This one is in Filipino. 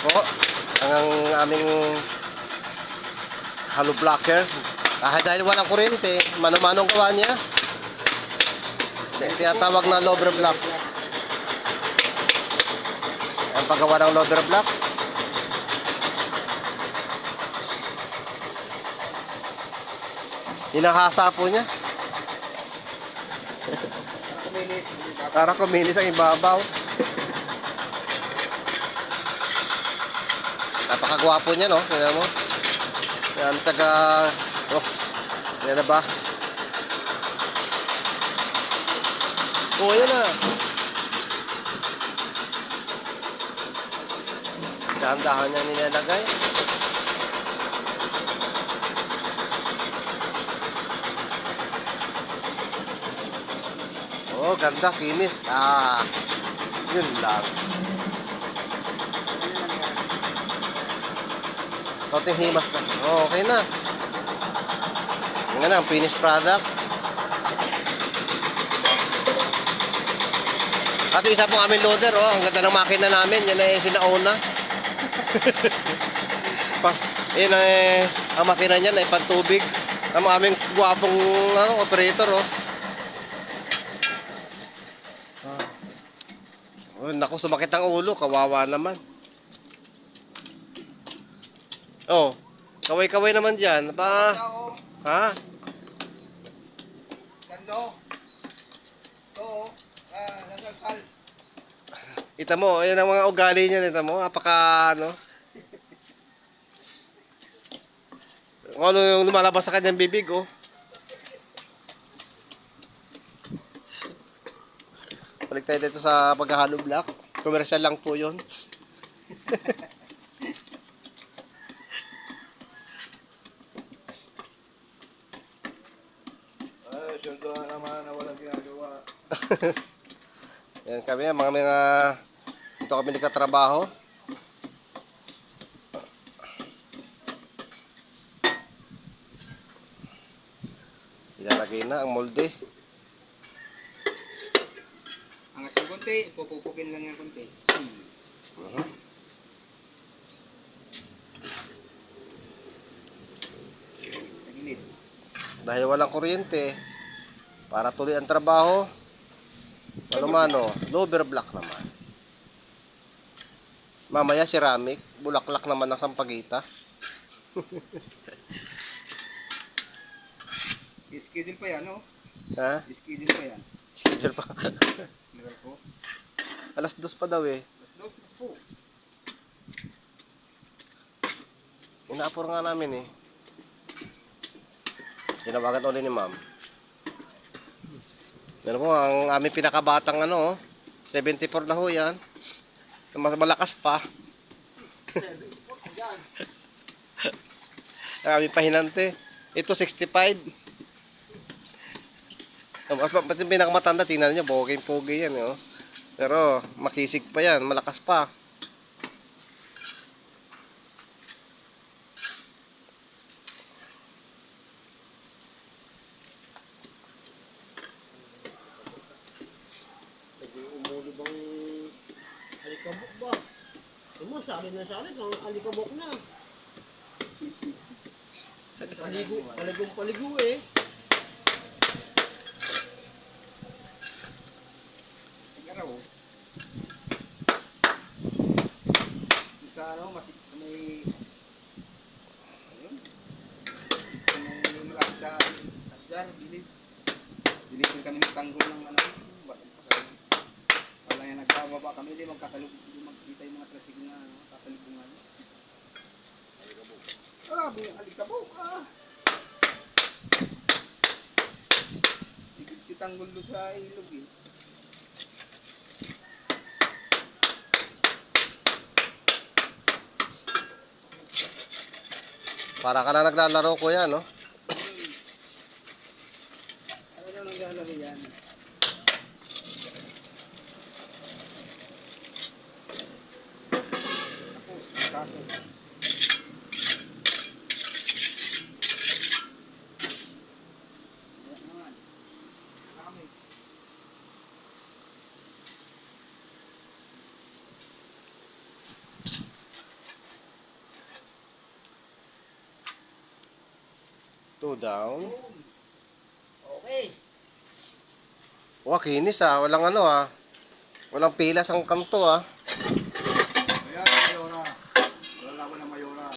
po ang aming hollow blocker. Dahil walang kuryente, mano-manong gawa niya. Tinatawag na loader block. Ang paggawa ng loader block. Hinahasa po niya. Para kuminis ang ibabaw. Napakagwapo niya, no? Tingnan mo. Yan, taga... Oh, yan na ba? Oh, yan na. Dahan-dahan niya nilalagay. Oh, ganda, kinis. Yun lang. Konting himas na. Oh, okay na. Yan na, ang finished product. At yung isa pong aming loader, oh, ang ganda ng makina namin. Yan ay sinauna. Yan ay, ang makina niyan ay pantubig. Ang aming guwapong operator, oh. Oh, naku, sumakit ang ulo. Kawawa naman. Oh, kaway-kaway naman dyan. Ha? Gando. Oo. Nagkakal. Ita mo, yan ang mga ugali niya. Ita mo, apaka, ano. Kung ano yung lumalabas sa kanyang bibig, oh. Balik tayo dito sa pagka-hollow block. Commercial lang po yun. Ay, sundo naman na walang ginagawa. Yan kami, mga ito kami nagkatrabaho. Ilalagay na ang molde. Angat yung konti, pupupukin lang yung konti. Tagilid. Dahil walang kuryente, para tuloy ang trabaho, mano-mano, loader block naman. Mamaya ceramic, bulaklak naman ang sampagita. Schedule pa yan, no? Ha? Schedule pa yan. Schedule pa. Meron po. Alas 2 pa daw eh. Mas dos na po. Inaapor nga namin eh. Tinawagan ulit ni ma'am. Meron po ang aming pinakabatang 74 na ho yan. Mas malakas pa. Ang aming pahinante. Ito 65. Pati yung pinakamatanda, tingnan nyo, bogey-pogi yan. Oh. Pero makisig pa yan, malakas pa. Umulo bang alikabok ba? Ano, salit na salit, ang alikabok na. Paligong-paligo eh. Nagaraw. Isa may... Ayun. May maracha. Diyan, village. Village yung kami tanggol ng basit pa kami. Wala yan, nagbababa kami, hindi magkita yung mga trasig na kasalubungan. Grabe yung alikabok, Igig si tanggol doon sa ilog eh. Para ka na naglalaro ko yan, no? Ano na naglalaro yan? Tapos, kaso. Ayan naman. Kami. Two down. Okay. Wah, kinis ah. Walang ano ah. Walang pilas ang kanto ah.